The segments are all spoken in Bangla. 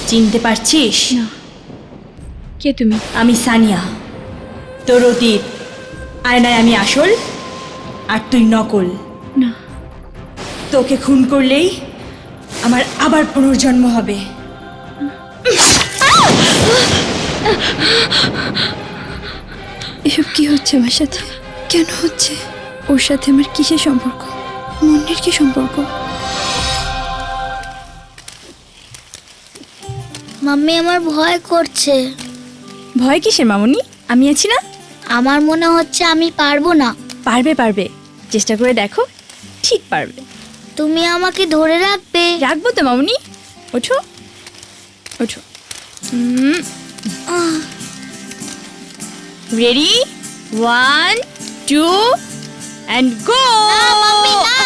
চিনতে পারছিস না। কে তুমি? আমি সানিয়া, তোর অতীত। আয়নায় আমি আসল আর তুই নকল। না। তোকে খুন করলেই আমার আবার পুনর্জন্ম হবে। এসব কি হচ্ছে আমার সাথে? কেন হচ্ছে? ওর সাথে আমার কিসের সম্পর্ক? মুন্নির কি সম্পর্ক? মাম্মি আমার ভয় করছে। ভয় কিসের মামুনি? আমি আছি না। আমার মনে হচ্ছে আমি পারবো না। পারবে পারবে, চেষ্টা করে দেখো, ঠিক পারবে। তুমি আমাকে ধরে রাখবে? রাখবো তো মামুনি। ওঠো ওঠো। Ready, 1 2 and go! মাম্মি না!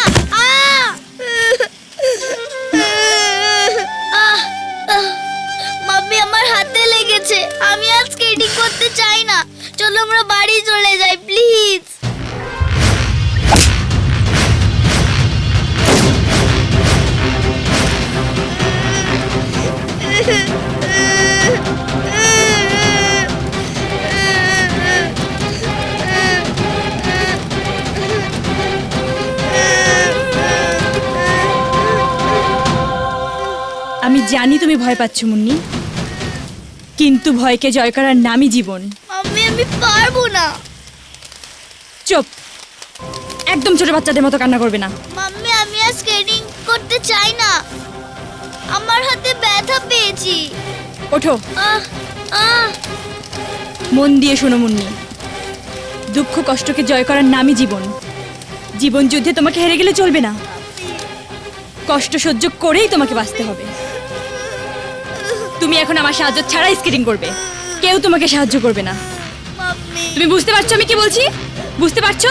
মাম্মি আমার হাতে লেগেছে। আমি আর স্কেটিং করতে চাই না। চলো আমরা বাড়ি চলে যাই প্লিজ। আমি জানি তুমি ভয় পাচ্ছ মুন্নি, কিন্তু ভয়কে জয় করার নামই জীবন। মাম্মি আমি পারবো না। চুপ, একদম ছোট বাচ্চাদের মতো কান্না করবে না। মাম্মি আমি আর স্কেটিং করতে চাই না। আমার হাতে ব্যথা পেয়েছি। ওঠো, আহ আহ মন দিয়ে শোনো মুন্নি, দুঃখ কষ্টকে জয় করার নামই জীবন। জীবন যুদ্ধে তোমাকে হেরে গেলে চলবে না, কষ্ট সহ্য করেই তোমাকে বাঁচতে হবে। তুমি এখন আমার সাহায্য ছাড়াই স্কেটিং করবে, কেউ তোমাকে সাহায্য করবে না। মাম্মি তুমি বুঝতে পারছো আমি কি বলছি? বুঝতে পারছো?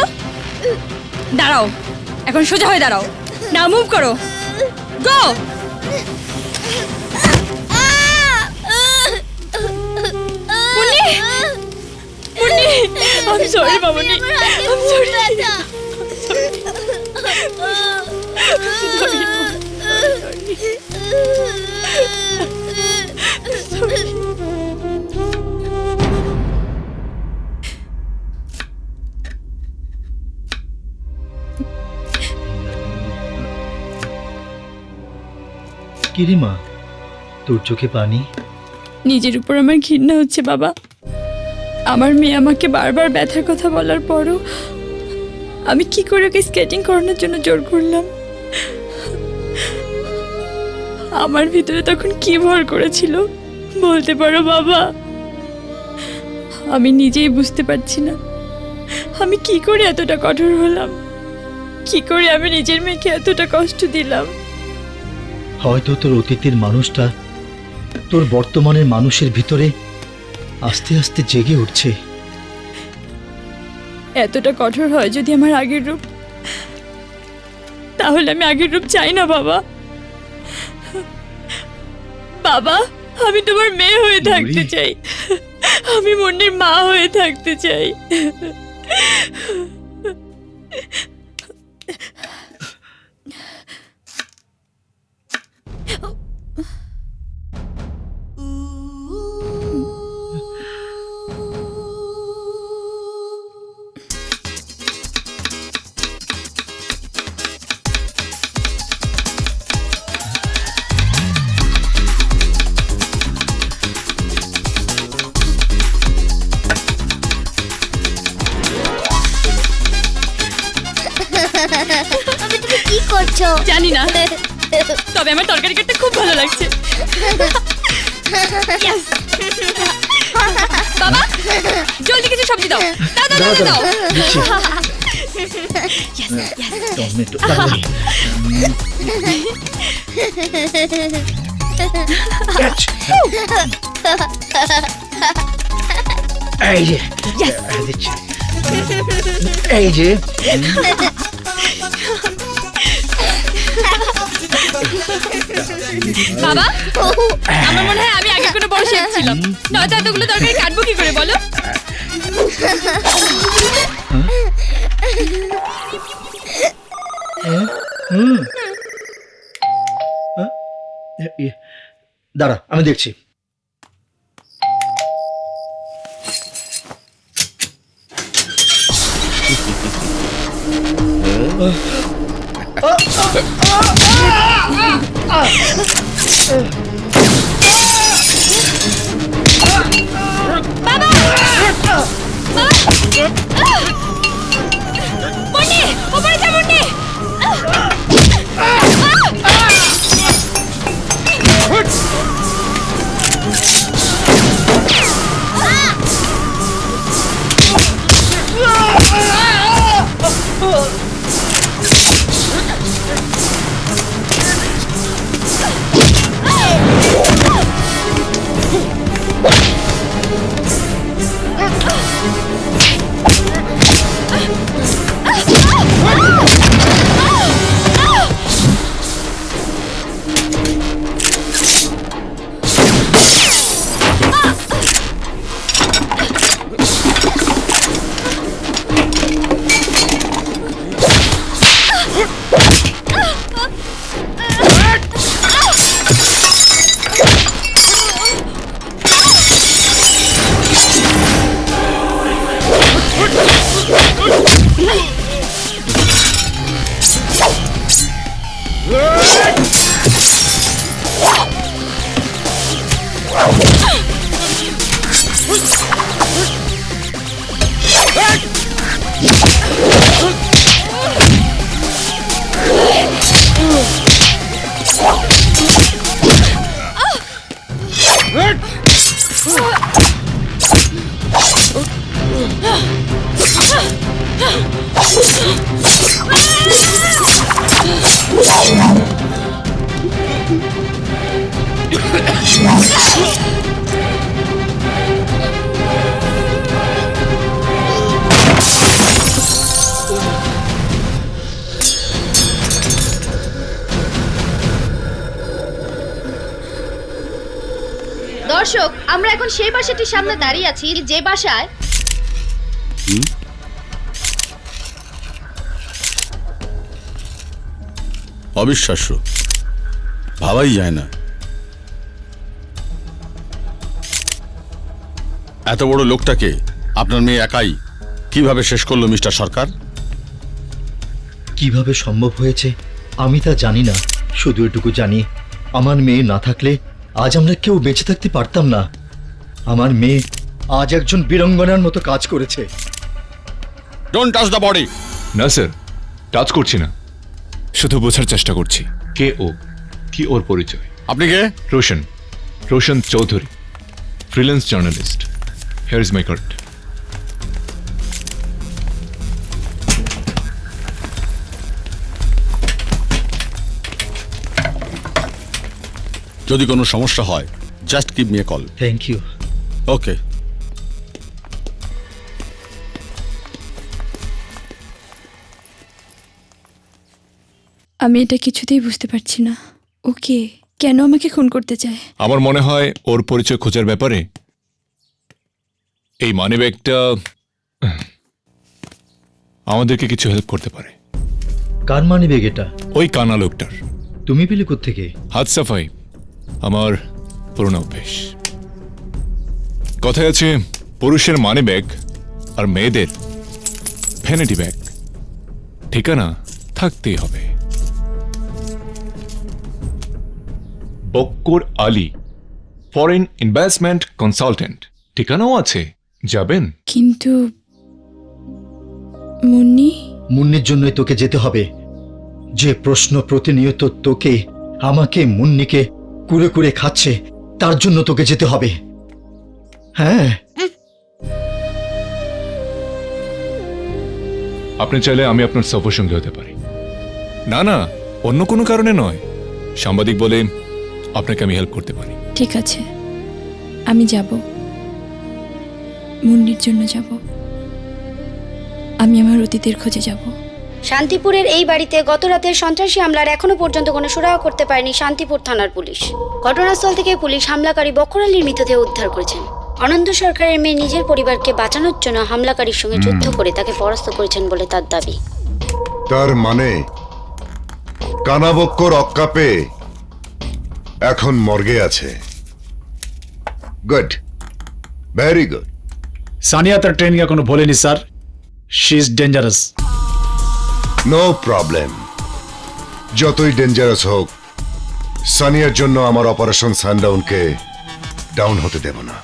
দাঁড়াও, এখন সোজা হয়ে দাঁড়াও। না, মুভ করো, গো। Munni, Munni, I'm sorry Mamuni, I'm sorry. কিরিমা, তোর চোখে পানি? নিজের উপর আমার ঘৃণা হচ্ছে বাবা। আমার মেয়ে আমাকে বারবার ব্যথার কথা বলার পরও আমি কি করে ওকে স্কেটিং করানোর জন্য জোর করলাম? আমার ভিতরে তখন কি ভর করেছিল বলতে পারো বাবা? আমি নিজেই বুঝতে পারছি না আমি কি করে এতটা কঠোর হলাম, কি করে আমি নিজের মেয়েকে এতটা কষ্ট দিলাম। হয়তো তোর অতীতের মানুষটা তোর বর্তমানের মানুষের ভিতরে আস্তে আস্তে জেগে উঠছে। এতটা কঠোর হয় যদি আমার আগের রূপ, তাহলে আমি আগের রূপ চাই না বাবা। বাবা, আমি তোমার মেয়ে হয়ে থাকতে চাই, আমি মুন্নির মা হয়ে থাকতে চাই। আমি তুমি কি করছো? জানি না, তবে আমার তরকারি কাটতে খুব ভালো লাগছে। Yes! বাবা, জলদি কিছু সবজি দাও, দাও দাও দাও দাও। দিচ্ছি। Yes, yes. টমেটো, দারুন। Catch! এই যে, Yes. দিচ্ছি। এই যে, বাবা আমার মনে হয় আমি আগে কোনো বড় শেফ ছিলাম, নয়তো এতগুলো তরকারি কাটবো কি করে বলো? দাঁড়া, আমি দেখছি। মুন্নি, উপরে যা মুন্নি। দর্শক, আমরা এখন সেই বাসাটির সামনে দাঁড়িয়ে আছি যে বাসায় অবিশ্বাস্য, ভাবাই যায় না এত বড় লোকটাকে আপনার মেয়ে একাই কিভাবে শেষ করলো মিস্টার সরকার? কিভাবে সম্ভব হয়েছে আমি তা জানি না, শুধু এটুকু জানি আমার মেয়ে না থাকলে আজ আমরা কেউ বেঁচে থাকতে পারতাম না। আমার মেয়ে আজ একজন বীরাঙ্গনার মতো কাজ করেছে। Don't touch the body. না স্যার, টাচ করছি না, শুধু বোঝার চেষ্টা করছি কে ও, কি ওর পরিচয়। আপনি কে? Roshan Chowdhury, freelance journalist. Here is my card. যদি কোনো সমস্যা হয় just give me a call. Thank you. Okay. আমি এটা কিছুতেই বুঝতে পারছি না। ওকে কেন আমাকে খুন করতে চায়? আমার মনে হয় ওর পরিচয় খোঁজার ব্যাপারে এই মানিব্যাগটা আমাদেরকে কিছু হেল্প করতে পারে। কার মানিব্যাগ এটা? ওই কানা লোকটার। তুমি পেলে কোত্থেকে? হাত সাফাই আমার পুরনো অভ্যেস। কথায় আছে পুরুষের মানিব্যাগ আর মেয়েদের ভ্যানিটি ব্যাগ, ঠিকানা থাকতেই হবে। Bakkar Ali, foreign investment consultant, ঠিকানাও আছে, যাবেন? কিন্তু মুন্নি, মুন্নির জন্যই তোকে যেতে হবে। যে প্রশ্ন প্রতিনিয়ত তোকে, আমাকে, মুন্নিকে কুরে কুরে খাচ্ছে, তার জন্য তোকে যেতে হবে। হ্যাঁ, আপনি চাইলে আমি আপনার সফরসঙ্গী হতে পারি। না না, অন্য কোনো কারণে নয়, সাংবাদিক বলে আপনাকে আমি হেল্প করতে পারি। ঠিক আছে, আমি যাব, মুন্নির জন্য যাব। আমি আমার অতীতের খোঁজে যাব। শান্তিপুরের এই বাড়িতে গত রাতের সন্ত্রাসী হামলার এখনো পর্যন্ত কোনো সুরাহা করতে পারেনি শান্তিপুর থানার পুলিশ। ঘটনাস্থল থেকে পুলিশ হামলাকারী বকর আলীর মৃতদেহ উদ্ধার করেছেন। অনন্ত সরকারের মেয়ে নিজের পরিবারকে বাঁচানোর জন্য হামলাকারীর সঙ্গে যুদ্ধ করে তাকে পরাস্ত করেছেন বলে তার দাবি। তার মানে কানাবক্কর অক্কাপে এখন মর্গে আছে। Good, very good. সানিয়া তার ট্রেনিং এখনো ভোলেনি sir. She is dangerous. No problem, যতই ডেঞ্জারাস হোক সানিয়ার জন্য আমার অপারেশন সানডাউনকে ডাউন হতে দেব না।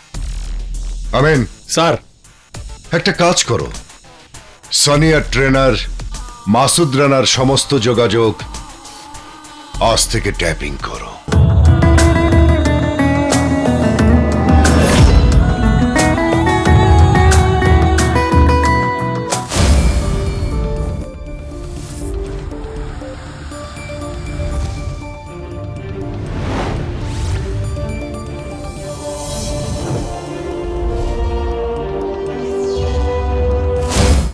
আমিন স্যার, একটা কাজ করো, সানিয়ার ট্রেনার মাসুদ রানার সমস্ত যোগাযোগ আজ থেকে ট্যাপিং করো।